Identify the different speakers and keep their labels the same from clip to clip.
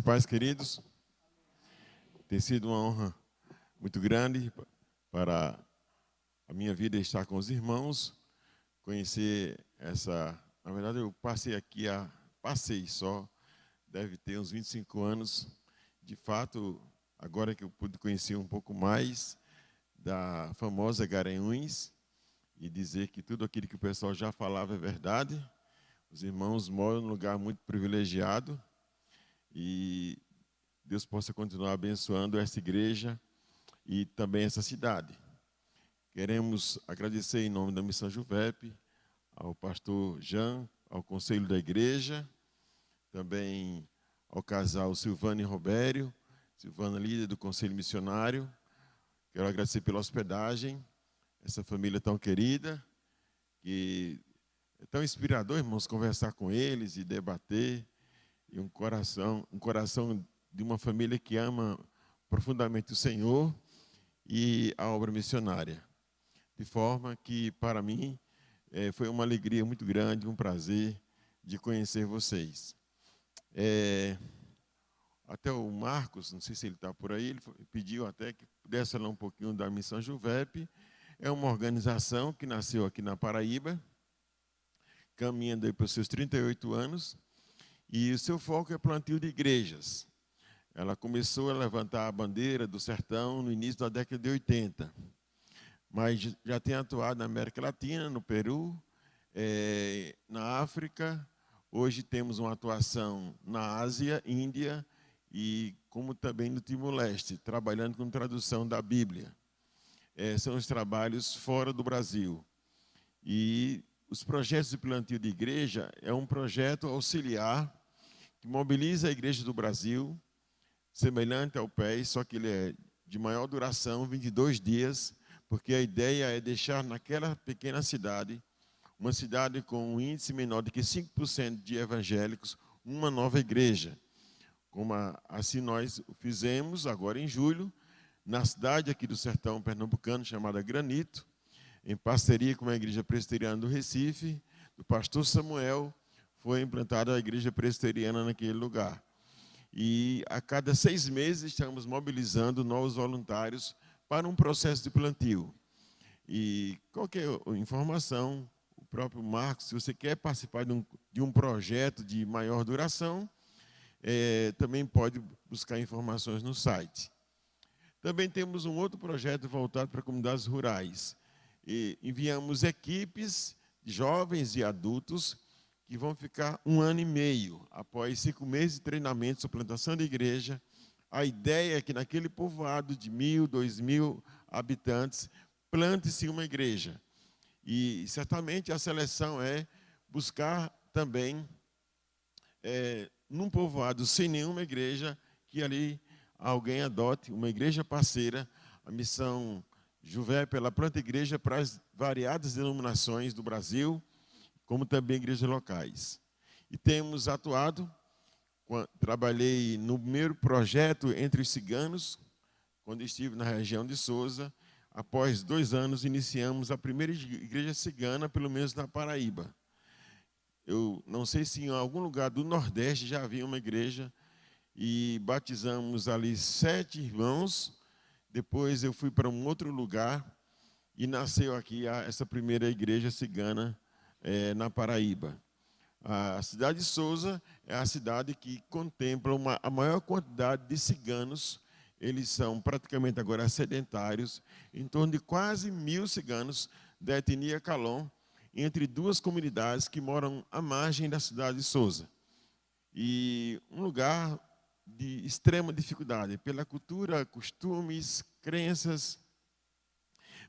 Speaker 1: paz, queridos. Tem sido uma honra muito grande para a minha vida estar com os irmãos, conhecer essa... Na verdade, eu passei só, deve ter uns 25 anos. De fato, agora que eu pude conhecer um pouco mais da famosa Garanhuns e dizer que tudo aquilo que o pessoal já falava é verdade. Os irmãos moram num lugar muito privilegiado e Deus possa continuar abençoando essa igreja e também essa cidade. Queremos agradecer em nome da Missão Juvep ao pastor Jean, ao conselho da igreja, também ao casal Silvana e Robério, Silvana líder do conselho missionário. Quero agradecer pela hospedagem, essa família tão querida, que é tão inspirador, irmãos, conversar com eles e debater. E um coração de uma família que ama profundamente o Senhor e a obra missionária. De forma que, para mim, foi uma alegria muito grande, um prazer de conhecer vocês. Até o Marcos, não sei se ele está por aí, ele pediu até que pudesse falar um pouquinho da Missão Juvep. É uma organização que nasceu aqui na Paraíba, caminhando aí para os seus 38 anos, e o seu foco é plantio de igrejas. Ela começou a levantar a bandeira do sertão no início da década de 80, mas já tem atuado na América Latina, no Peru, na África. Hoje temos uma atuação na Ásia, Índia e como também no Timor-Leste, trabalhando com tradução da Bíblia. São os trabalhos fora do Brasil. E os projetos de plantio de igreja é um projeto auxiliar que mobiliza a igreja do Brasil, semelhante ao PES, só que ele é de maior duração, 22 dias, porque a ideia é deixar naquela pequena cidade, uma cidade com um índice menor de que 5% de evangélicos, uma nova igreja. Como assim nós fizemos agora em julho, na cidade aqui do sertão pernambucano, chamada Granito, em parceria com a Igreja Presbiteriana do Recife, do pastor Samuel, foi implantada a Igreja Presbiteriana naquele lugar. E a cada 6 meses estamos mobilizando novos voluntários para um processo de plantio. E qualquer informação, o próprio Marcos, se você quer participar de um projeto de maior duração, também pode buscar informações no site. Também temos um outro projeto voltado para comunidades rurais. E enviamos equipes de jovens e adultos que vão ficar 1 ano e meio, após 5 meses de treinamento sobre plantação de igreja. A ideia é que naquele povoado de 1.000, 2.000 habitantes, plante-se uma igreja. E certamente a seleção é buscar também, num povoado sem nenhuma igreja, que ali alguém adote uma igreja parceira. A missão Juvep, ela planta igreja para as variadas denominações do Brasil, como também igrejas locais. E temos atuado, trabalhei no primeiro projeto entre os ciganos, quando estive na região de Souza. Após 2 anos, iniciamos a primeira igreja cigana, pelo menos na Paraíba. Eu não sei se em algum lugar do Nordeste já havia uma igreja, e batizamos ali 7 irmãos. Depois eu fui para um outro lugar e nasceu aqui essa primeira igreja cigana na Paraíba. A cidade de Souza é a cidade que contempla a maior quantidade de ciganos. Eles são praticamente agora sedentários, em torno de quase 1.000 ciganos da etnia Calon, entre 2 comunidades que moram à margem da cidade de Souza. E um lugar de extrema dificuldade, pela cultura, costumes, crenças.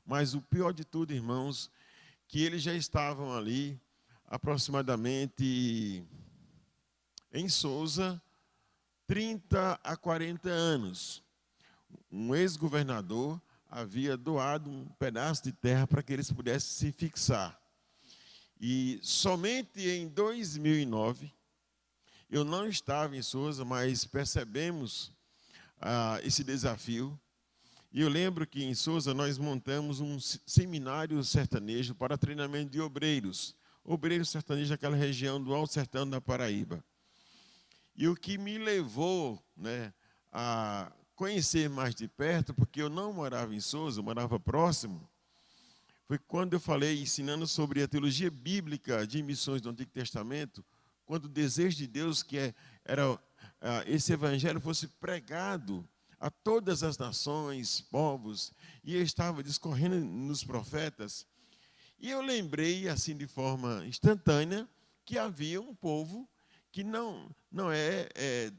Speaker 1: Mas o pior de tudo, irmãos, que eles já estavam ali aproximadamente em Souza 30 a 40 anos. Um ex-governador havia doado um pedaço de terra para que eles pudessem se fixar. E somente em 2009, eu não estava em Souza, mas percebemos esse desafio. E eu lembro que em Souza nós montamos um seminário sertanejo para treinamento de obreiros sertanejos daquela região do Alto Sertão da Paraíba. E o que me levou, né, a conhecer mais de perto, porque eu não morava em Sousa, eu morava próximo, foi quando eu falei, ensinando sobre a teologia bíblica de missões do Antigo Testamento, quando o desejo de Deus era esse evangelho fosse pregado a todas as nações, povos, e eu estava discorrendo nos profetas, e eu lembrei, assim, de forma instantânea, que havia um povo que não é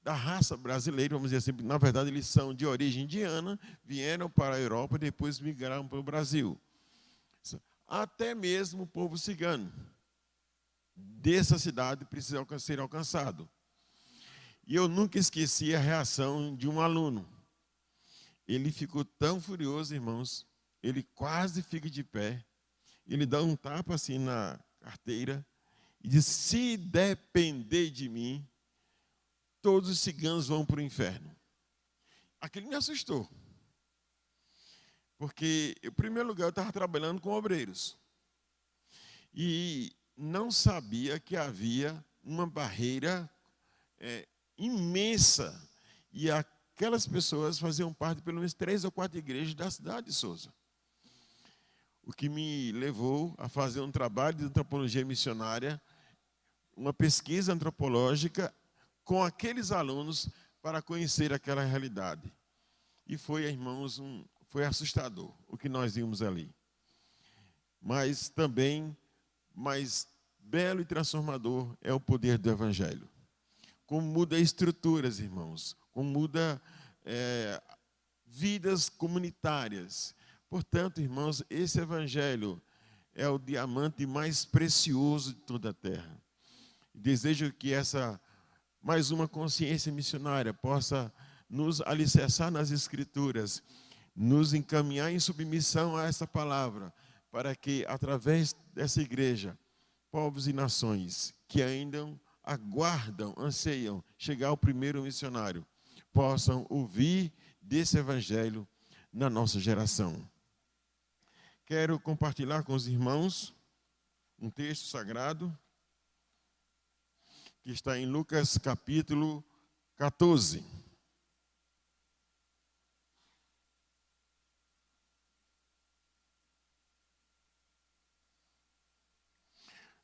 Speaker 1: da raça brasileira, vamos dizer assim, na verdade eles são de origem indiana, vieram para a Europa e depois migraram para o Brasil. Até mesmo o povo cigano dessa cidade precisa ser alcançado. E eu nunca esqueci a reação de um aluno. Ele ficou tão furioso, irmãos, ele quase fica de pé, ele dá um tapa assim na carteira e diz: se depender de mim, todos os ciganos vão para o inferno. Aquilo me assustou. Porque, em primeiro lugar, eu estava trabalhando com obreiros. E não sabia que havia uma barreira imensa. E aquelas pessoas faziam parte de pelo menos 3 ou 4 igrejas da cidade de Sousa. O que me levou a fazer um trabalho de antropologia missionária, uma pesquisa antropológica com aqueles alunos para conhecer aquela realidade. E foi, irmãos, foi assustador o que nós vimos ali. Mas também, mais belo e transformador é o poder do Evangelho. Como muda estruturas, irmãos, como muda vidas comunitárias. Portanto, irmãos, esse Evangelho é o diamante mais precioso de toda a terra. Desejo que mais uma consciência missionária possa nos alicerçar nas Escrituras, nos encaminhar em submissão a essa palavra, para que, através dessa igreja, povos e nações que ainda aguardam, anseiam chegar ao primeiro missionário, possam ouvir desse Evangelho na nossa geração. Quero compartilhar com os irmãos um texto sagrado que está em Lucas capítulo 14.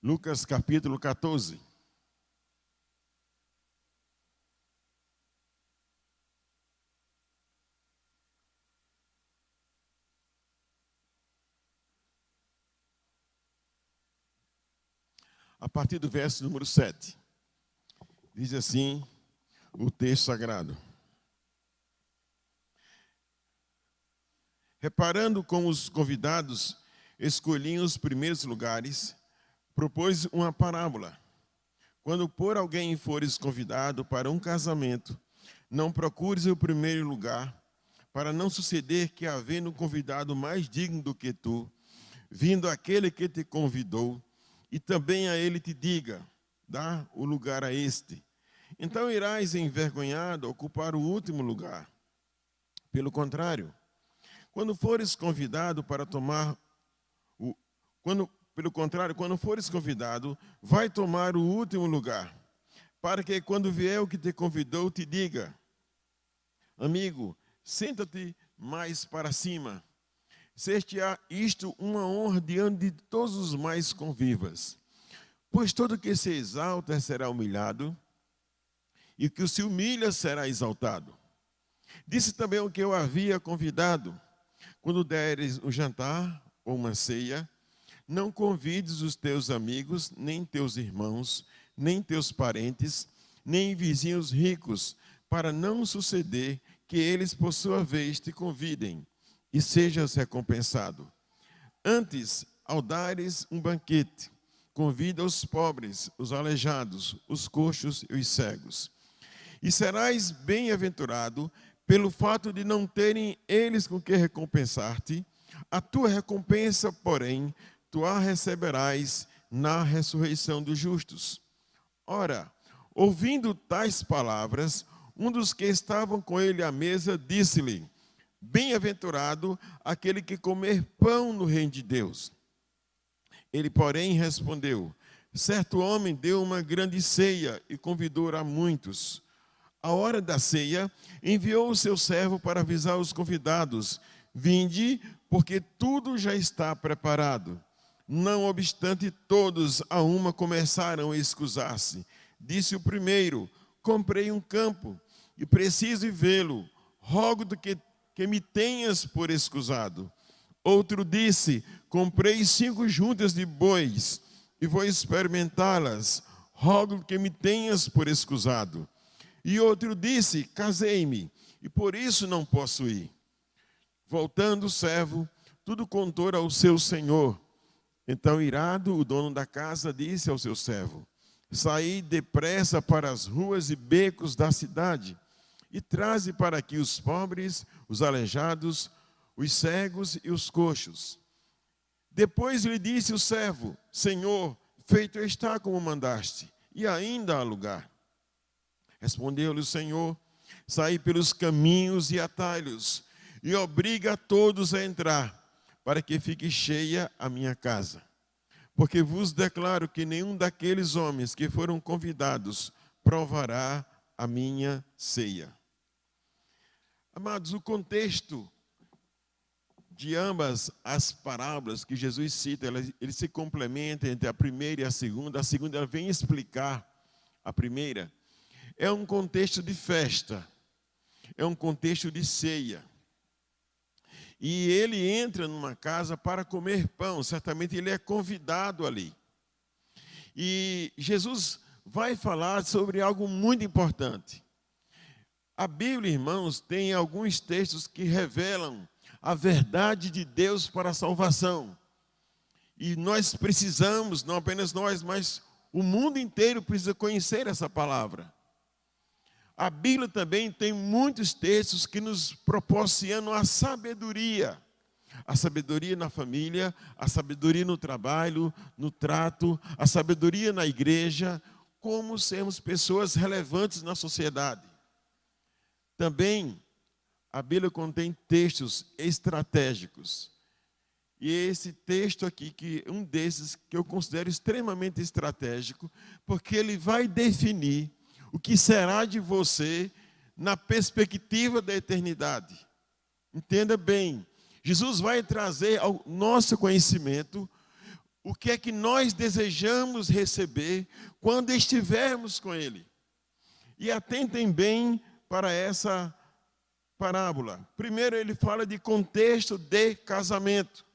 Speaker 1: Lucas capítulo 14. A partir do verso número 7. Diz assim o texto sagrado: reparando como os convidados escolhiam os primeiros lugares, propôs uma parábola. Quando por alguém fores convidado para um casamento, não procures o primeiro lugar, para não suceder que, havendo um convidado mais digno do que tu, vindo aquele que te convidou, e também a ele te diga: dá o lugar a este. Então irás envergonhado ocupar o último lugar. Pelo contrário, quando fores convidado para tomar quando fores convidado, vai tomar o último lugar, para que quando vier o que te convidou, te diga: amigo, senta-te mais para cima. Ser-te-á isto uma honra diante de todos os mais convivas. Pois todo que se exalta será humilhado, e o que se humilha será exaltado. Disse também o que eu havia convidado: quando deres um jantar ou uma ceia, não convides os teus amigos, nem teus irmãos, nem teus parentes, nem vizinhos ricos, para não suceder que eles, por sua vez, te convidem e sejas recompensado. Antes, ao dares um banquete, convida os pobres, os aleijados, os coxos e os cegos. E serás bem-aventurado pelo fato de não terem eles com que recompensar-te. A tua recompensa, porém, tu a receberás na ressurreição dos justos. Ora, ouvindo tais palavras, um dos que estavam com ele à mesa disse-lhe: bem-aventurado aquele que comer pão no reino de Deus. Ele, porém, respondeu: certo homem deu uma grande ceia e convidou a muitos. À hora da ceia, enviou o seu servo para avisar os convidados: vinde, porque tudo já está preparado. Não obstante, todos a uma começaram a escusar-se. Disse o primeiro: comprei um campo e preciso vê-lo. Rogo-te que me tenhas por escusado. Outro disse: comprei 5 juntas de bois e vou experimentá-las. Rogo que me tenhas por escusado. E outro disse: casei-me e por isso não posso ir. Voltando o servo, tudo contou ao seu senhor. Então, irado, o dono da casa disse ao seu servo: saí depressa para as ruas e becos da cidade e traze para aqui os pobres, os aleijados, os cegos e os coxos. Depois lhe disse o servo: Senhor, feito está como mandaste, e ainda há lugar. Respondeu-lhe o Senhor: saí pelos caminhos e atalhos, e obriga a todos a entrar, para que fique cheia a minha casa. Porque vos declaro que nenhum daqueles homens que foram convidados provará a minha ceia. Amados, o contexto de ambas as parábolas que Jesus cita, ele se complementa entre a primeira e a segunda. A segunda ela vem explicar a primeira. É um contexto de festa, é um contexto de ceia. E ele entra numa casa para comer pão, certamente ele é convidado ali. E Jesus vai falar sobre algo muito importante. A Bíblia, irmãos, tem alguns textos que revelam a verdade de Deus para a salvação. E nós precisamos, não apenas nós, mas o mundo inteiro precisa conhecer essa palavra. A Bíblia também tem muitos textos que nos proporcionam a sabedoria na família, a sabedoria no trabalho, no trato, a sabedoria na igreja, como sermos pessoas relevantes na sociedade. Também a Bíblia contém textos estratégicos. E esse texto aqui, que um desses que eu considero extremamente estratégico, porque ele vai definir o que será de você na perspectiva da eternidade. Entenda bem, Jesus vai trazer ao nosso conhecimento o que é que nós desejamos receber quando estivermos com Ele. E atentem bem para essa parábola. Primeiro ele fala de contexto de casamento.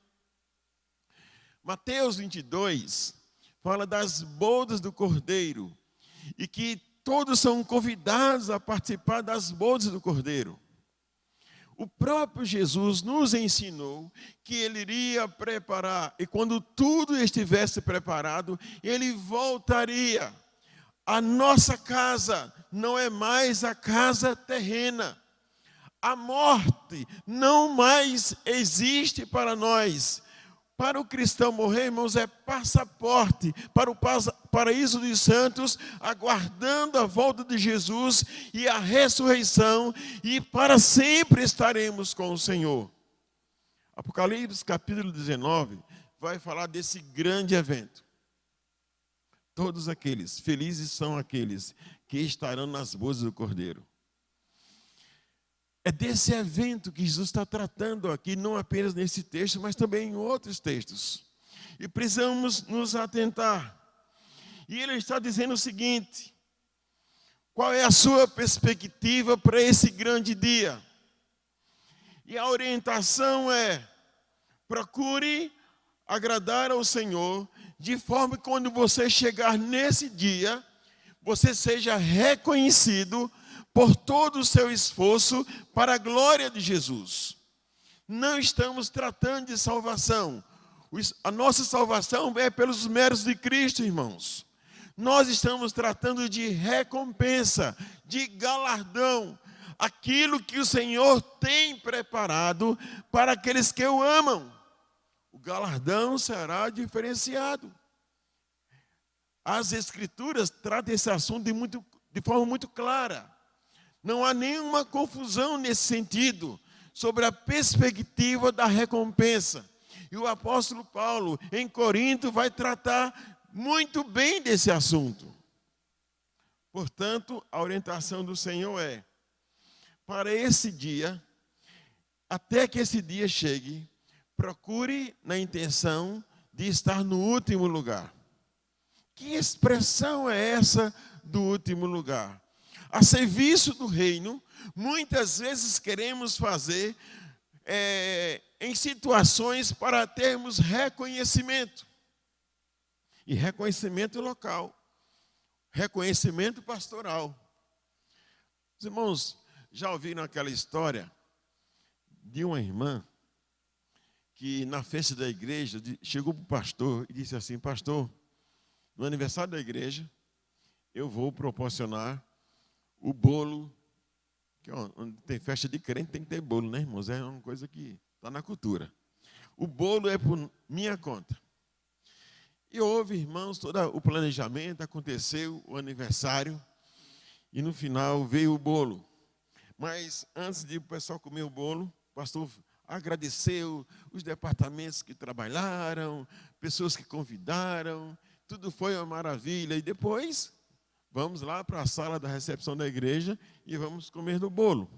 Speaker 1: Mateus 22 fala das bodas do Cordeiro e que todos são convidados a participar das bodas do Cordeiro. O próprio Jesus nos ensinou que ele iria preparar, e quando tudo estivesse preparado, ele voltaria. A nossa casa não é mais a casa terrena. A morte não mais existe para nós. Para o cristão morrer, irmãos, é passaporte para o paraíso dos santos, aguardando a volta de Jesus e a ressurreição, e para sempre estaremos com o Senhor. Apocalipse capítulo 19 vai falar desse grande evento. Todos aqueles, felizes são aqueles que estarão nas bodas do Cordeiro. É desse evento que Jesus está tratando aqui, não apenas nesse texto, mas também em outros textos. E precisamos nos atentar. E ele está dizendo o seguinte: qual é a sua perspectiva para esse grande dia? E a orientação é: procure agradar ao Senhor, de forma que quando você chegar nesse dia, você seja reconhecido por todo o seu esforço para a glória de Jesus. Não estamos tratando de salvação. A nossa salvação é pelos méritos de Cristo, irmãos. Nós estamos tratando de recompensa, de galardão, aquilo que o Senhor tem preparado para aqueles que o amam. O galardão será diferenciado. As Escrituras tratam esse assunto de forma muito clara. Não há nenhuma confusão nesse sentido, sobre a perspectiva da recompensa. E o apóstolo Paulo, em Corinto, vai tratar muito bem desse assunto. Portanto, a orientação do Senhor é, para esse dia, até que esse dia chegue, procure na intenção de estar no último lugar. Que expressão é essa do último lugar? A serviço do reino, muitas vezes queremos fazer em situações para termos reconhecimento. E reconhecimento local. Reconhecimento pastoral. Os irmãos já ouviram aquela história de uma irmã que na festa da igreja chegou para o pastor e disse assim: pastor, no aniversário da igreja eu vou proporcionar o bolo, que onde tem festa de crente tem que ter bolo, né, irmãos? É uma coisa que está na cultura. O bolo é por minha conta. E houve, irmãos, todo o planejamento, aconteceu o aniversário e no final veio o bolo. Mas antes de o pessoal comer o bolo, o pastor agradeceu os departamentos que trabalharam, pessoas que convidaram, tudo foi uma maravilha. E depois, vamos lá para a sala da recepção da igreja e vamos comer do bolo.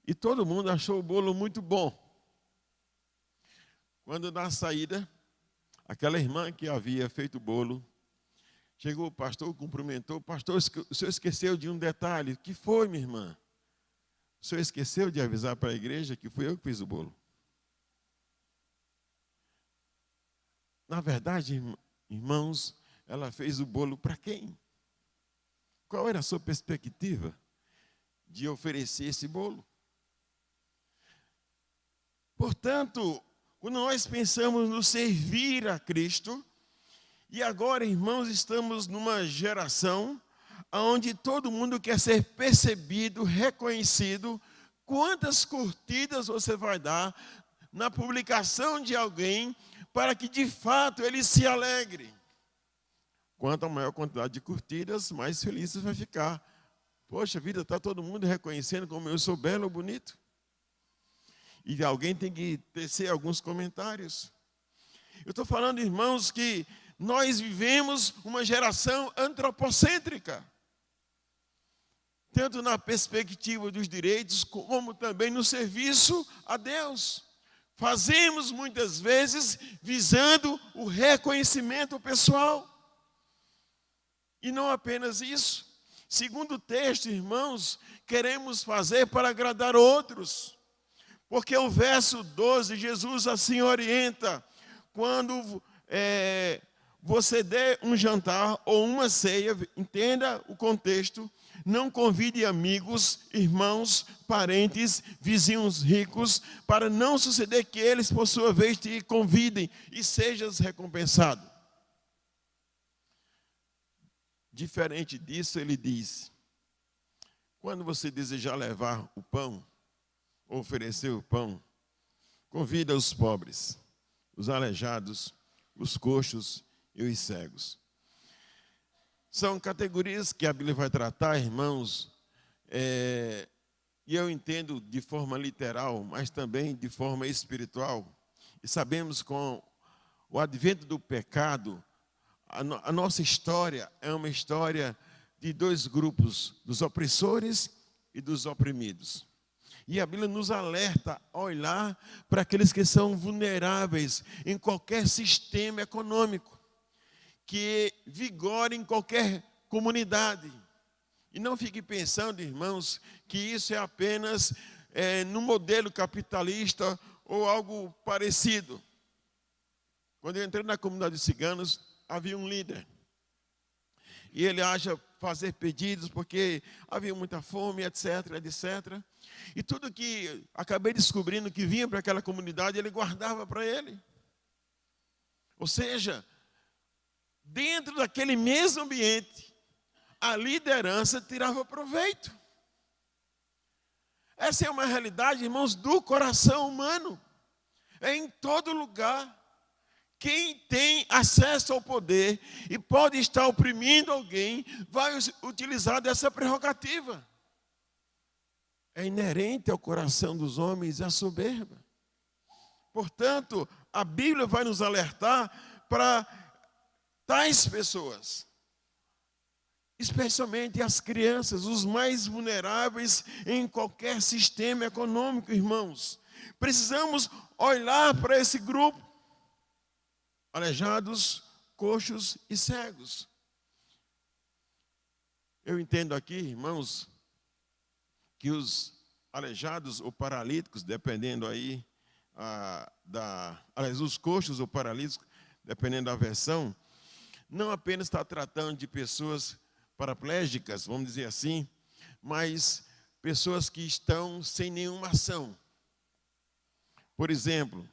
Speaker 1: E todo mundo achou o bolo muito bom. Quando na saída, aquela irmã que havia feito o bolo, chegou o pastor, cumprimentou. Pastor, o senhor esqueceu de um detalhe. O que foi, minha irmã? O senhor esqueceu de avisar para a igreja que fui eu que fiz o bolo. Na verdade, irmãos, ela fez o bolo para quem? Qual era a sua perspectiva de oferecer esse bolo? Portanto, quando nós pensamos no servir a Cristo, e agora, irmãos, estamos numa geração onde todo mundo quer ser percebido, reconhecido. Quantas curtidas você vai dar na publicação de alguém para que de fato ele se alegre? Quanto a maior quantidade de curtidas, mais feliz você vai ficar. Poxa vida, está todo mundo reconhecendo como eu sou belo ou bonito. E alguém tem que tecer alguns comentários. Eu estou falando, irmãos, que nós vivemos uma geração antropocêntrica. Tanto na perspectiva dos direitos, como também no serviço a Deus. Fazemos muitas vezes visando o reconhecimento pessoal. E não apenas isso. Segundo o texto, irmãos, queremos fazer para agradar outros. Porque o verso 12, Jesus assim orienta: quando você der um jantar ou uma ceia, entenda o contexto, não convide amigos, irmãos, parentes, vizinhos ricos, para não suceder que eles, por sua vez, te convidem e sejas recompensado. Diferente disso, ele diz: quando você desejar levar o pão, oferecer o pão, convida os pobres, os aleijados, os coxos e os cegos. São categorias que a Bíblia vai tratar, irmãos, e eu entendo de forma literal, mas também de forma espiritual. E sabemos com o advento do pecado, a nossa história é uma história de dois grupos, dos opressores e dos oprimidos. E a Bíblia nos alerta a olhar para aqueles que são vulneráveis em qualquer sistema econômico, que vigora em qualquer comunidade. E não fique pensando, irmãos, que isso é apenas no modelo capitalista ou algo parecido. Quando eu entrei na comunidade de ciganos, havia um líder. E ele acha fazer pedidos porque havia muita fome, etc, etc. E tudo que acabei descobrindo que vinha para aquela comunidade, ele guardava para ele. Ou seja, dentro daquele mesmo ambiente, a liderança tirava proveito. Essa é uma realidade, irmãos, do coração humano. É em todo lugar. Quem tem acesso ao poder e pode estar oprimindo alguém, vai utilizar dessa prerrogativa. É inerente ao coração dos homens a soberba. Portanto, a Bíblia vai nos alertar para tais pessoas, especialmente as crianças, os mais vulneráveis em qualquer sistema econômico, irmãos. Precisamos olhar para esse grupo, aleijados, coxos e cegos. Eu entendo aqui, irmãos, que os aleijados ou paralíticos, dependendo aí os coxos ou paralíticos, dependendo da versão, não apenas está tratando de pessoas paraplégicas, vamos dizer assim, mas pessoas que estão sem nenhuma ação. Por exemplo,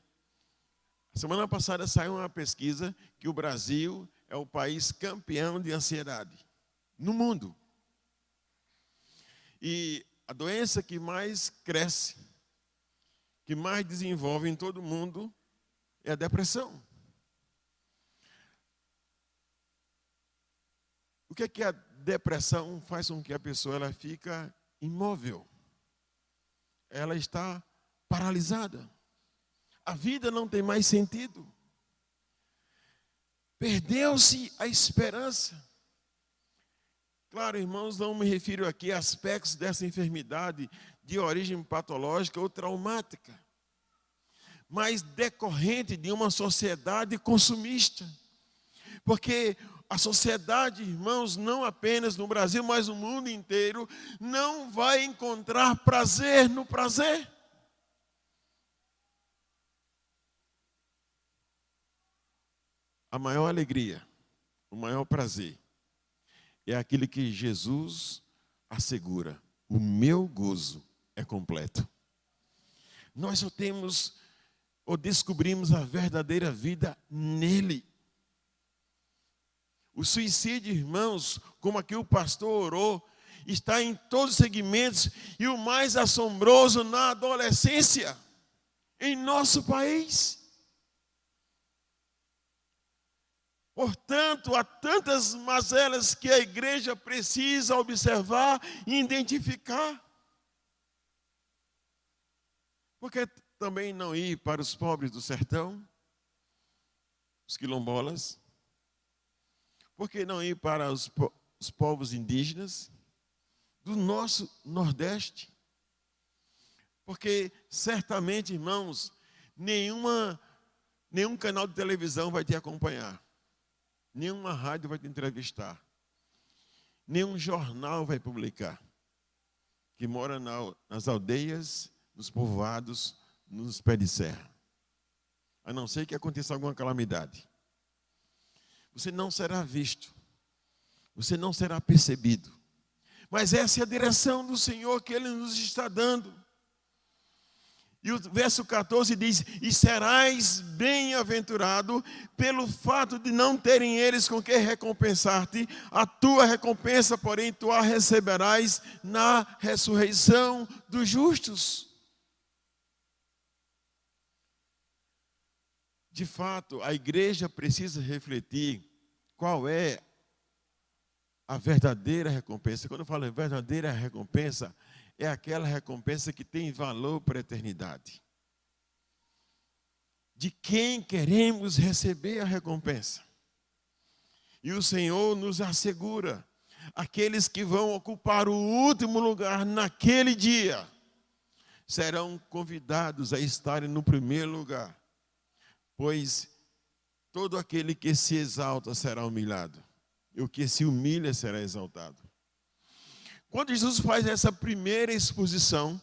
Speaker 1: semana passada saiu uma pesquisa que o Brasil é o país campeão de ansiedade no mundo. E a doença que mais cresce, que mais desenvolve em todo mundo, é a depressão. O que é que a depressão faz com que a pessoa ela fica imóvel? Ela está paralisada. A vida não tem mais sentido. Perdeu-se a esperança. Claro, irmãos, não me refiro aqui a aspectos dessa enfermidade de origem patológica ou traumática, mas decorrente de uma sociedade consumista. Porque a sociedade, irmãos, não apenas no Brasil, mas no mundo inteiro, não vai encontrar prazer no prazer. A maior alegria, o maior prazer, é aquilo que Jesus assegura: o meu gozo é completo. Nós só temos, ou descobrimos a verdadeira vida nele. O suicídio, irmãos, como aqui o pastor orou, está em todos os segmentos, e o mais assombroso na adolescência, em nosso país. Portanto, há tantas mazelas que a igreja precisa observar e identificar. Por que também não ir para os pobres do sertão, os quilombolas? Por que não ir para os povos indígenas do nosso Nordeste? Porque certamente, irmãos, nenhum canal de televisão vai te acompanhar. Nenhuma rádio vai te entrevistar. Nenhum jornal vai publicar. Que mora nas aldeias, nos povoados, nos pés de serra. A não ser que aconteça alguma calamidade. Você não será visto. Você não será percebido. Mas essa é a direção do Senhor que Ele nos está dando. E o verso 14 diz: e serás bem-aventurado pelo fato de não terem eles com que recompensar-te, a tua recompensa, porém, tu a receberás na ressurreição dos justos. De fato, a igreja precisa refletir qual é a verdadeira recompensa. Quando eu falo verdadeira recompensa, é aquela recompensa que tem valor para a eternidade. De quem queremos receber a recompensa? E o Senhor nos assegura: aqueles que vão ocupar o último lugar naquele dia serão convidados a estarem no primeiro lugar, pois todo aquele que se exalta será humilhado, e o que se humilha será exaltado. Quando Jesus faz essa primeira exposição,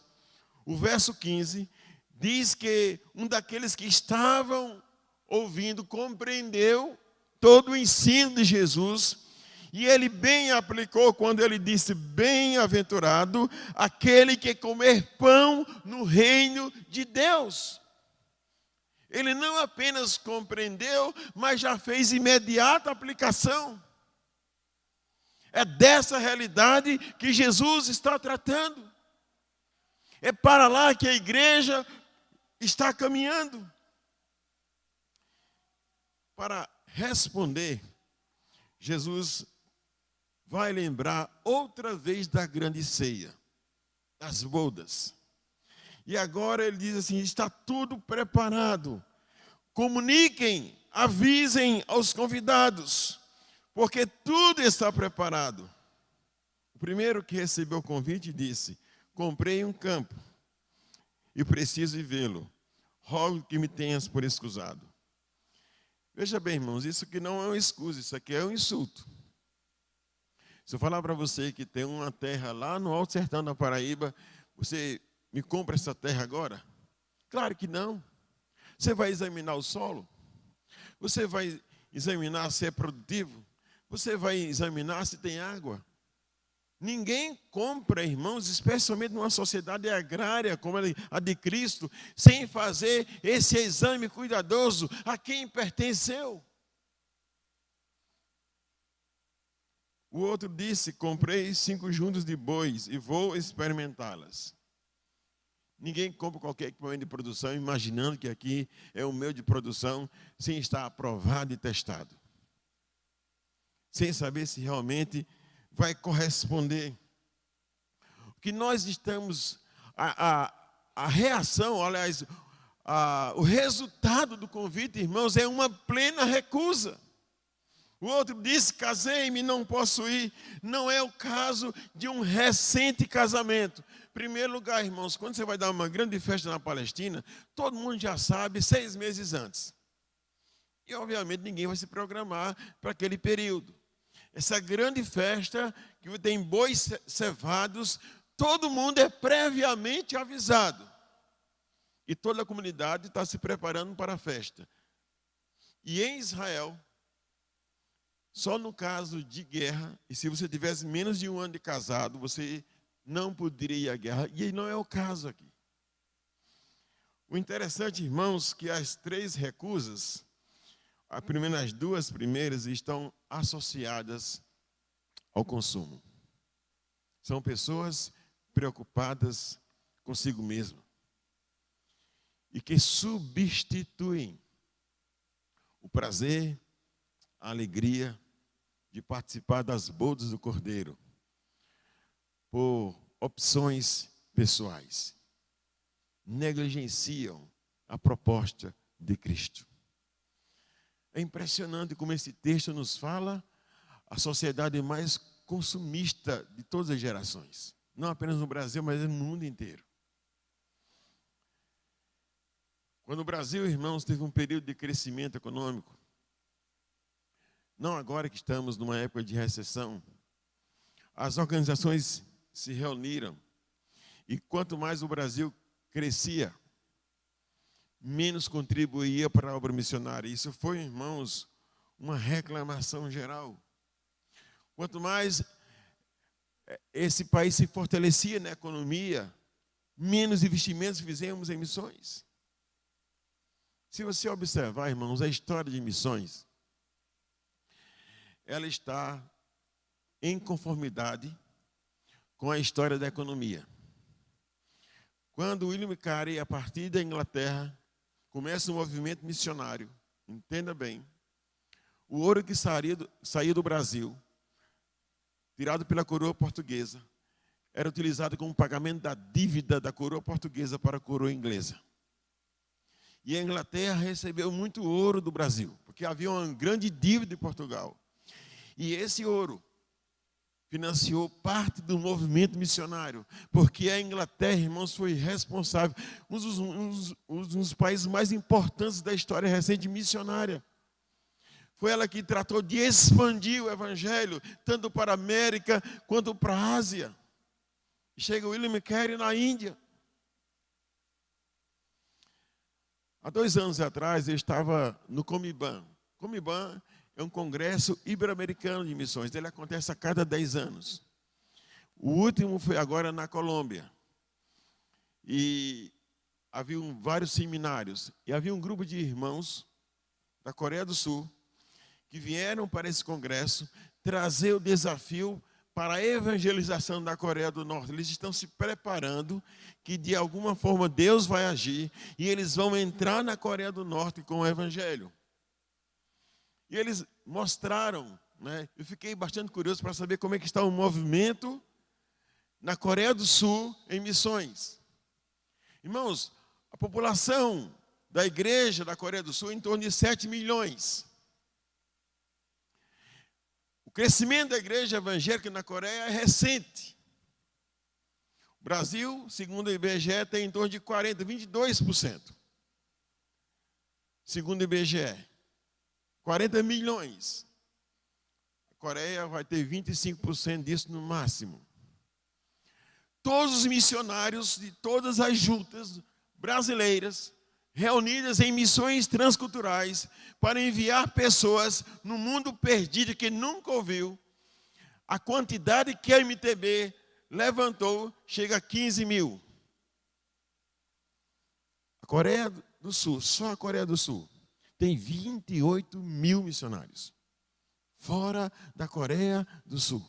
Speaker 1: o verso 15 diz que um daqueles que estavam ouvindo compreendeu todo o ensino de Jesus, e ele bem aplicou quando ele disse: bem-aventurado aquele que comer pão no reino de Deus. Ele não apenas compreendeu, mas já fez imediata aplicação. É dessa realidade que Jesus está tratando. É para lá que a igreja está caminhando. Para responder, Jesus vai lembrar outra vez da grande ceia, das bodas. E agora ele diz assim: está tudo preparado. Comuniquem, avisem aos convidados. porque tudo está preparado. O primeiro que recebeu o convite disse: comprei um campo e preciso ir vê-lo. Rogo que me tenhas por escusado. Veja bem, irmãos, isso aqui não é uma excusa, isso aqui é um insulto. Se eu falar para você que tem uma terra lá no Alto Sertão da Paraíba, você me compra essa terra agora? Claro que não. Você vai examinar o solo? Você vai examinar se é produtivo? Você vai examinar se tem água? Ninguém compra, irmãos, especialmente numa sociedade agrária como a de Cristo, sem fazer esse exame cuidadoso a quem pertenceu. O outro disse: comprei 5 juntas de bois e vou experimentá-las. Ninguém compra qualquer equipamento de produção imaginando que aqui é o meio de produção sem estar aprovado e testado. Sem saber se realmente vai corresponder. O que nós estamos, a reação, aliás, o resultado do convite, irmãos, é uma plena recusa. O outro disse: casei-me, não posso ir. Não é o caso de um recente casamento. Em primeiro lugar, irmãos, quando você vai dar uma grande festa na Palestina, todo mundo já sabe 6 meses antes. E, obviamente, ninguém vai se programar para aquele período. Essa grande festa, que tem bois cevados, todo mundo é previamente avisado. E toda a comunidade está se preparando para a festa. E em Israel, só no caso de guerra, e se você tivesse menos de 1 ano de casado, você não poderia ir à guerra. E não é o caso aqui. O interessante, irmãos, que as 3 recusas, as 2 primeiras estão associadas ao consumo. São pessoas preocupadas consigo mesmas e que substituem o prazer, a alegria de participar das bodas do Cordeiro por opções pessoais. Negligenciam a proposta de Cristo. É impressionante como esse texto nos fala a sociedade mais consumista de todas as gerações. Não apenas no Brasil, mas no mundo inteiro. Quando o Brasil, irmãos, teve um período de crescimento econômico, não agora que estamos numa época de recessão, as organizações se reuniram e quanto mais o Brasil crescia, menos contribuía para a obra missionária. Isso foi, irmãos, uma reclamação geral. Quanto mais esse país se fortalecia na economia, menos investimentos fizemos em missões. Se você observar, irmãos, a história de missões, ela está em conformidade com a história da economia. Quando William Carey, a partir da Inglaterra, começa um movimento missionário, entenda bem, o ouro que saía do Brasil, tirado pela coroa portuguesa, era utilizado como pagamento da dívida da coroa portuguesa para a coroa inglesa. E a Inglaterra recebeu muito ouro do Brasil, porque havia uma grande dívida em Portugal. E esse ouro financiou parte do movimento missionário, porque a Inglaterra, irmãos, foi responsável, um dos países mais importantes da história recente missionária. Foi ela que tratou de expandir o evangelho, tanto para a América quanto para a Ásia. Chega William Carey na Índia. Há 2 anos atrás, eu estava no Comiban. Comiban é um congresso ibero-americano de missões. Ele acontece a cada 10 anos. O último foi agora na Colômbia. E havia vários seminários. E havia um grupo de irmãos da Coreia do Sul que vieram para esse congresso trazer o desafio para a evangelização da Coreia do Norte. Eles estão se preparando que de alguma forma Deus vai agir e eles vão entrar na Coreia do Norte com o evangelho. E eles mostraram, né? Eu fiquei bastante curioso para saber como é que está o movimento na Coreia do Sul em missões. Irmãos, a população da igreja da Coreia do Sul é em torno de 7 milhões. crescimento da igreja evangélica na Coreia é recente. O Brasil, segundo o IBGE, tem em torno de 22%. Segundo o IBGE, 40 milhões. A Coreia vai ter 25% disso no máximo. Todos os missionários de todas as juntas brasileiras reunidas em missões transculturais para enviar pessoas no mundo perdido que nunca ouviu, a quantidade que a MTB levantou chega a 15 mil. A Coreia do Sul, só a Coreia do Sul, tem 28 mil missionários, fora da Coreia do Sul.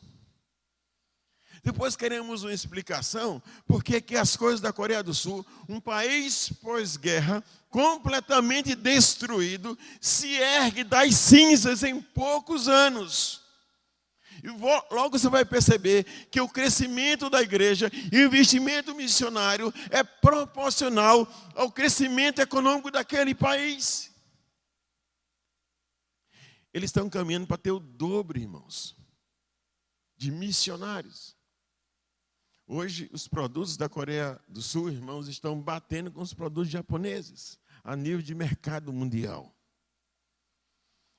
Speaker 1: Depois queremos uma explicação por que as coisas da Coreia do Sul, um país pós-guerra, completamente destruído, se ergue das cinzas em poucos anos. E logo você vai perceber que o crescimento da igreja e o investimento missionário é proporcional ao crescimento econômico daquele país. Eles estão caminhando para ter o dobro, irmãos, de missionários. Hoje, os produtos da Coreia do Sul, irmãos, estão batendo com os produtos japoneses, a nível de mercado mundial.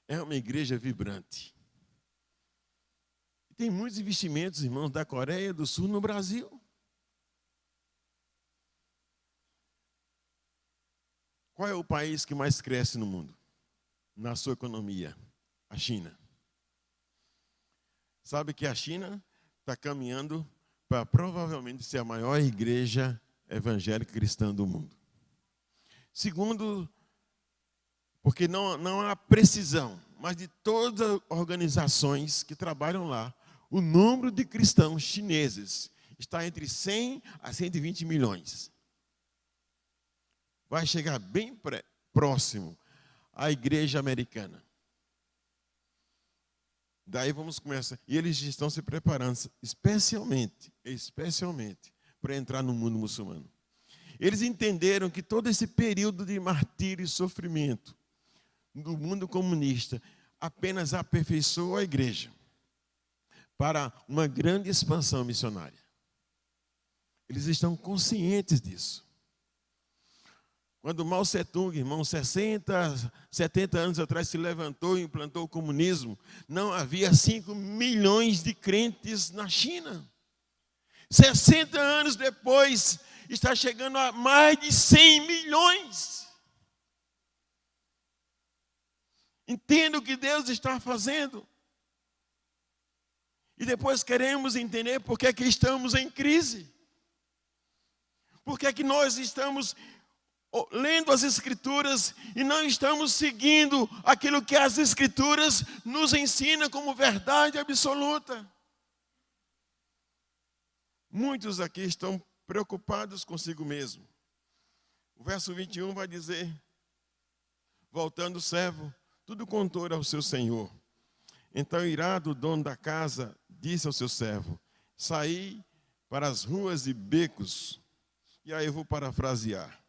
Speaker 1: É uma igreja vibrante. Tem muitos investimentos, irmãos, da Coreia do Sul no Brasil. Qual é o país que mais cresce no mundo, na sua economia? A China. Sabe que a China está caminhando para provavelmente ser a maior igreja evangélica cristã do mundo. Segundo, porque não há precisão, mas de todas as organizações que trabalham lá, o número de cristãos chineses está entre 100 a 120 milhões. Vai chegar bem próximo à igreja americana. Daí vamos começar. E eles estão se preparando especialmente para entrar no mundo muçulmano. Eles entenderam que todo esse período de martírio e sofrimento do mundo comunista apenas aperfeiçoou a igreja para uma grande expansão missionária. Eles estão conscientes disso. Quando Mao Tse-tung, irmão, 60, 70 anos atrás se levantou e implantou o comunismo, não havia 5 milhões de crentes na China. 60 anos depois, está chegando a mais de 100 milhões. Entenda o que Deus está fazendo. E depois queremos entender por que é que estamos em crise. Por que é que nós estamos lendo as Escrituras e não estamos seguindo aquilo que as Escrituras nos ensinam como verdade absoluta. Muitos aqui estão preocupados consigo mesmo. O verso 21 vai dizer: voltando o servo, tudo contou ao seu senhor. Então, irado, o dono da casa disse ao seu servo: saí para as ruas e becos. E aí eu vou parafrasear: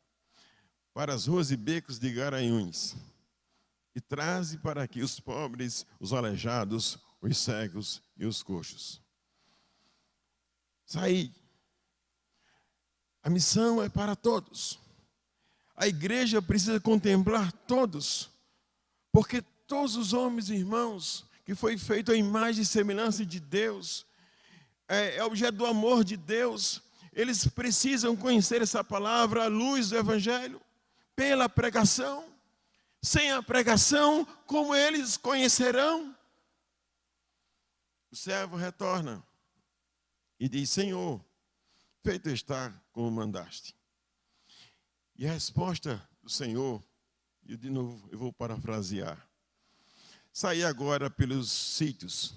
Speaker 1: para as ruas e becos de Garanhuns, e traze para aqui os pobres, os aleijados, os cegos e os coxos. Saí. A missão é para todos. A igreja precisa contemplar todos, porque todos os homens e irmãos que foi feito à imagem e semelhança de Deus, é objeto do amor de Deus, eles precisam conhecer essa palavra à luz do Evangelho, pela pregação. Sem a pregação, como eles conhecerão? O servo retorna e diz: Senhor, feito está como mandaste. E a resposta do Senhor, e de novo eu vou parafrasear: saí agora pelos sítios,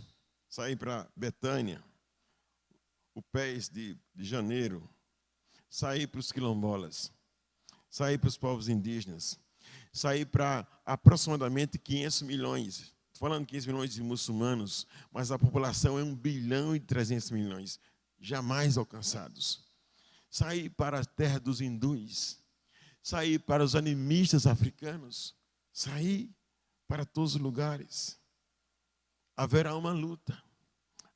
Speaker 1: saí para Betânia, o Pés de Janeiro, saí para os quilombolas, saí para os povos indígenas, saí para aproximadamente 500 milhões. Estou falando 500 milhões de muçulmanos, mas a população é 1 bilhão e 300 milhões, jamais alcançados. Saí para a terra dos hindus, saí para os animistas africanos, saí para todos os lugares. haverá uma luta,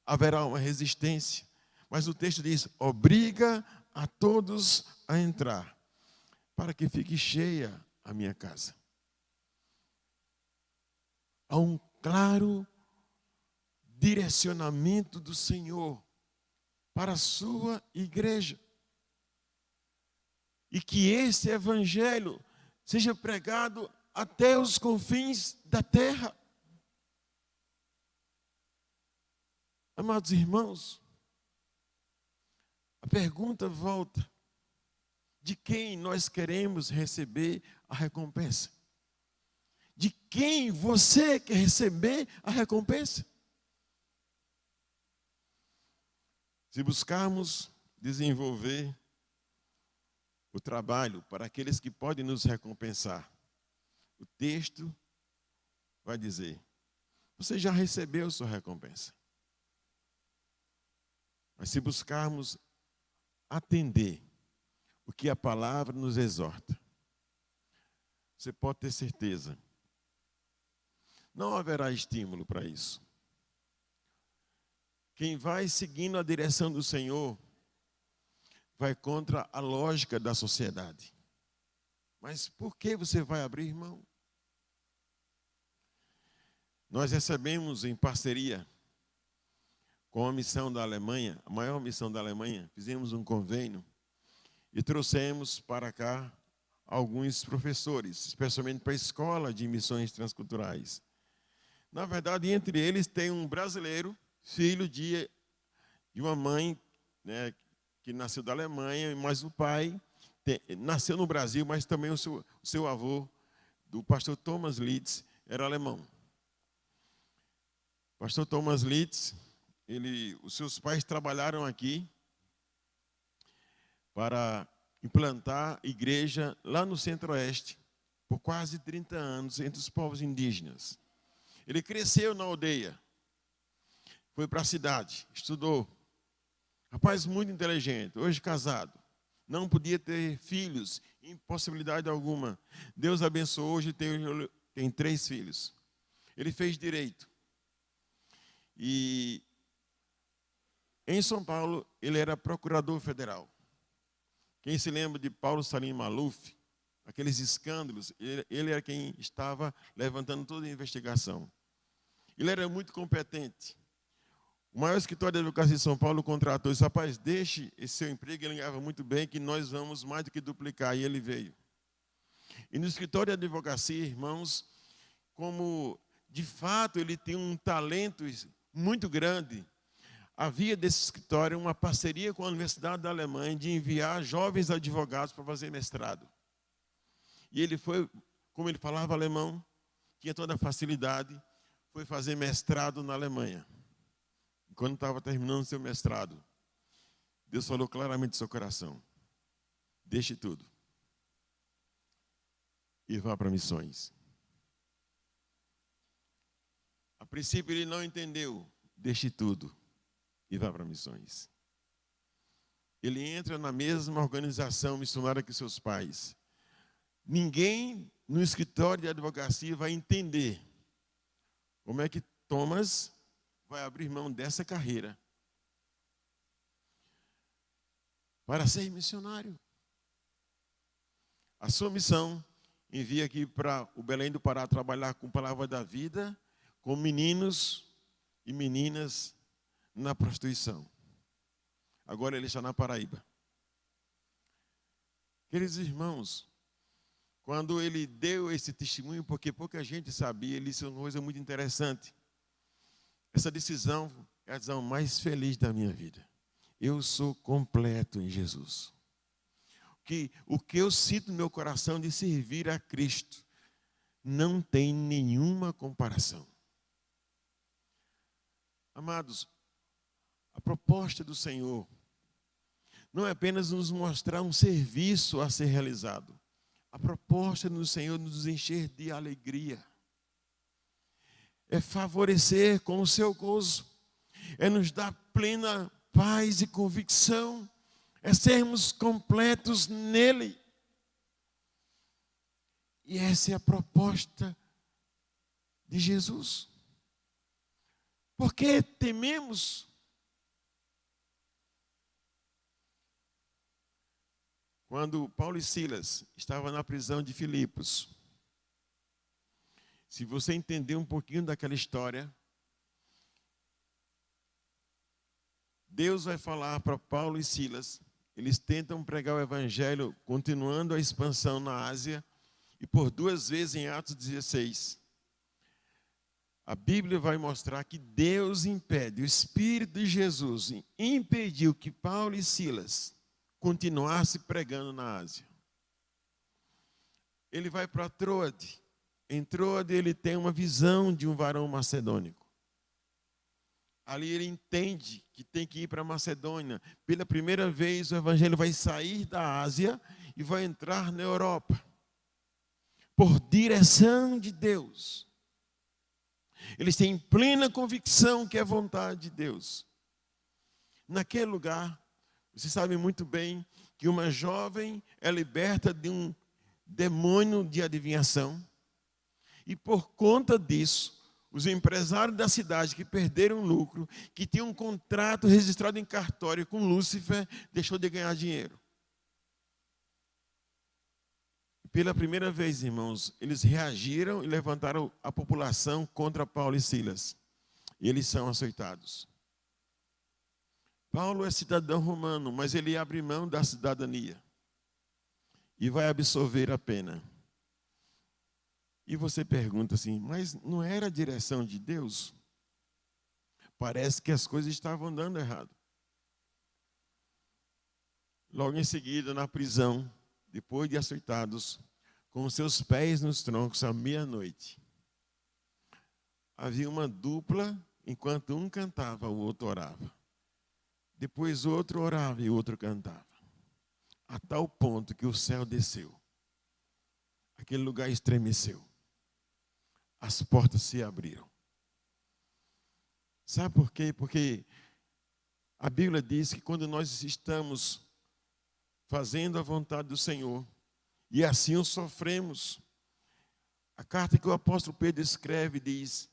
Speaker 1: haverá uma resistência. Mas o texto diz: obriga a todos a entrar, para que fique cheia a minha casa. Há um claro direcionamento do Senhor para a sua igreja. E que esse evangelho seja pregado até os confins da terra. Amados irmãos, a pergunta volta: de quem nós queremos receber a recompensa? De quem você quer receber a recompensa? Se buscarmos desenvolver o trabalho para aqueles que podem nos recompensar, o texto vai dizer: você já recebeu sua recompensa. Mas se buscarmos atender o que a palavra nos exorta, você pode ter certeza, não haverá estímulo para isso. Quem vai seguindo a direção do Senhor vai contra a lógica da sociedade. Mas por que você vai abrir mão? Nós recebemos em parceria com a missão da Alemanha, a maior missão da Alemanha, fizemos um convênio e trouxemos para cá alguns professores, especialmente para a escola de missões transculturais. Na verdade, entre eles tem um brasileiro, filho de uma mãe, né, que nasceu da Alemanha, mas o pai nasceu no Brasil, mas também o seu avô, do pastor Thomas Litz, era alemão. Pastor Thomas Litz, os seus pais trabalharam aqui para implantar igreja lá no Centro-Oeste por quase 30 anos entre os povos indígenas. Ele cresceu na aldeia, foi para a cidade, estudou. Rapaz muito inteligente, hoje casado. Não podia ter filhos, impossibilidade alguma. Deus abençoou, hoje tem 3 filhos. Ele fez direito. E em São Paulo, ele era procurador federal. Quem se lembra de Paulo Salim Maluf, aqueles escândalos, ele era quem estava levantando toda a investigação. Ele era muito competente. O maior escritório de advocacia de São Paulo contratou e disse: rapaz, deixe esse seu emprego, ele ganhava muito bem, que nós vamos mais do que duplicar. E ele veio. E no escritório de advocacia, irmãos, como de fato ele tem um talento muito grande, havia desse escritório uma parceria com a Universidade da Alemanha de enviar jovens advogados para fazer mestrado. E ele foi, como ele falava alemão, tinha toda a facilidade, foi fazer mestrado na Alemanha. E quando estava terminando seu mestrado, Deus falou claramente no seu coração: deixe tudo e vá para missões. A princípio ele não entendeu, deixe tudo e vá para missões. Ele entra na mesma organização missionária que seus pais. Ninguém no escritório de advocacia vai entender como é que Thomas vai abrir mão dessa carreira para ser missionário. A sua missão envia aqui para o Belém do Pará trabalhar com a palavra da vida, com meninos e meninas na prostituição. Agora ele está na Paraíba. Queridos irmãos, quando ele deu esse testemunho, porque pouca gente sabia, ele disse uma coisa muito interessante. Essa decisão é a decisão mais feliz da minha vida. Eu sou completo em Jesus. O que eu sinto no meu coração de servir a Cristo não tem nenhuma comparação. Amados, a proposta do Senhor não é apenas nos mostrar um serviço a ser realizado. A proposta do Senhor é nos encher de alegria. É favorecer com o seu gozo. É nos dar plena paz e convicção. É sermos completos nele. E essa é a proposta de Jesus. Por que tememos? Quando Paulo e Silas estavam na prisão de Filipos, se você entender um pouquinho daquela história, Deus vai falar para Paulo e Silas. Eles tentam pregar o evangelho, continuando a expansão na Ásia, e por 2 vezes em Atos 16, a Bíblia vai mostrar que Deus impede, o Espírito de Jesus impediu que Paulo e Silas continuassem pregando na Ásia. Ele vai para Troade. Em Troade ele tem uma visão de um varão macedônico. Ali ele entende que tem que ir para a Macedônia. Pela primeira vez o evangelho vai sair da Ásia e vai entrar na Europa. Por direção de Deus. Eles têm plena convicção que é vontade de Deus. Naquele lugar, você sabe muito bem que uma jovem é liberta de um demônio de adivinhação. E por conta disso, os empresários da cidade que perderam lucro, que tinham um contrato registrado em cartório com Lúcifer, deixou de ganhar dinheiro. Pela primeira vez, irmãos, eles reagiram e levantaram a população contra Paulo e Silas. E eles são açoitados. Paulo é cidadão romano, mas ele abre mão da cidadania. E vai absorver a pena. E você pergunta assim, mas não era a direção de Deus? Parece que as coisas estavam andando errado. Logo em seguida, na prisão, depois de açoitados, com seus pés nos troncos à meia-noite, havia uma dupla, enquanto um cantava, o outro orava. Depois outro orava e o outro cantava. A tal ponto que o céu desceu. Aquele lugar estremeceu. As portas se abriram. Sabe por quê? Porque a Bíblia diz que quando nós estamos fazendo a vontade do Senhor, e assim o sofremos, a carta que o apóstolo Pedro escreve diz: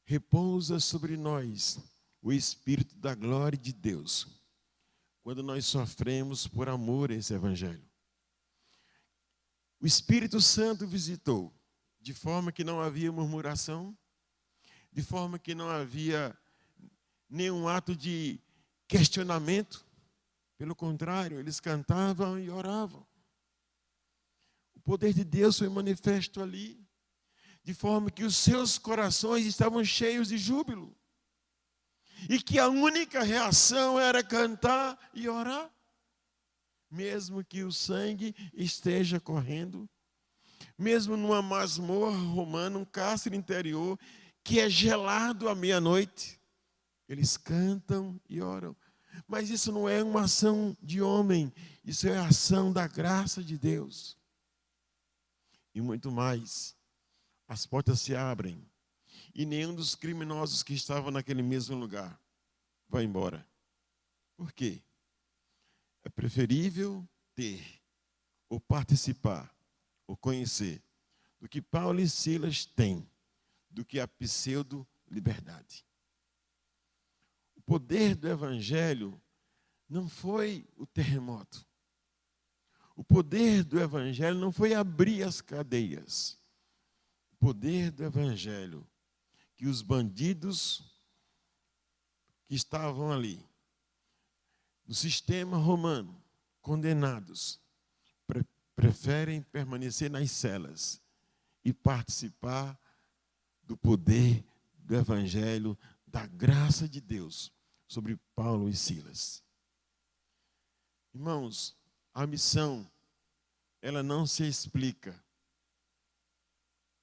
Speaker 1: repousa sobre nós o Espírito da glória de Deus, quando nós sofremos por amor a esse evangelho. O Espírito Santo visitou, de forma que não havia murmuração, de forma que não havia nenhum ato de questionamento. Pelo contrário, eles cantavam e oravam. O poder de Deus foi manifesto ali, de forma que os seus corações estavam cheios de júbilo. E que a única reação era cantar e orar. Mesmo que o sangue esteja correndo, mesmo numa masmorra romana, um cárcere interior, que é gelado à meia-noite, eles cantam e oram. Mas isso não é uma ação de homem, isso é a ação da graça de Deus. E muito mais, as portas se abrem, e nenhum dos criminosos que estavam naquele mesmo lugar vai embora. Por quê? É preferível ter, ou participar, ou conhecer, do que Paulo e Silas têm, do que a pseudo-liberdade. O poder do evangelho não foi o terremoto. O poder do evangelho não foi abrir as cadeias. O poder do evangelho, que os bandidos que estavam ali, no sistema romano, condenados, preferem permanecer nas celas e participar do poder do evangelho, da graça de Deus sobre Paulo e Silas. Irmãos, a missão, ela não se explica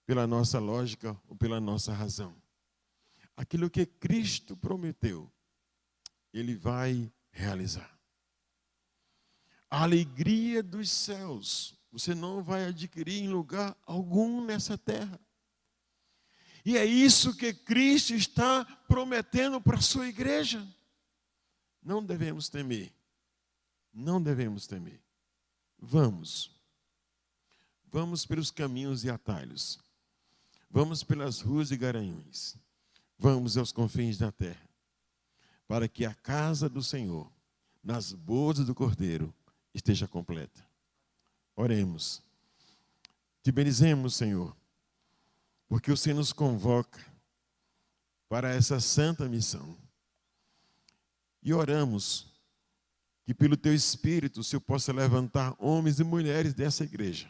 Speaker 1: pela nossa lógica ou pela nossa razão. Aquilo que Cristo prometeu, Ele vai realizar. A alegria dos céus, você não vai adquirir em lugar algum nessa terra. E é isso que Cristo está prometendo para a sua igreja. Não devemos temer. Não devemos temer. Vamos. Vamos pelos caminhos e atalhos. Vamos pelas ruas e garanhões. vamos aos confins da terra, para que a casa do Senhor, nas bodas do Cordeiro, esteja completa. Oremos. Te bendizemos, Senhor, porque o Senhor nos convoca para essa santa missão. E oramos que pelo Teu Espírito o Senhor possa levantar homens e mulheres dessa igreja,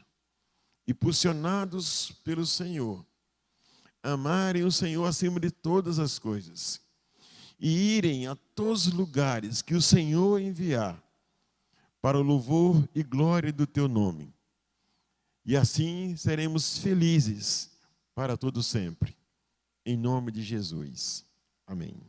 Speaker 1: impulsionados pelo Senhor, amarem o Senhor acima de todas as coisas e irem a todos os lugares que o Senhor enviar para o louvor e glória do Teu nome. E assim seremos felizes para todo sempre. Em nome de Jesus. Amém.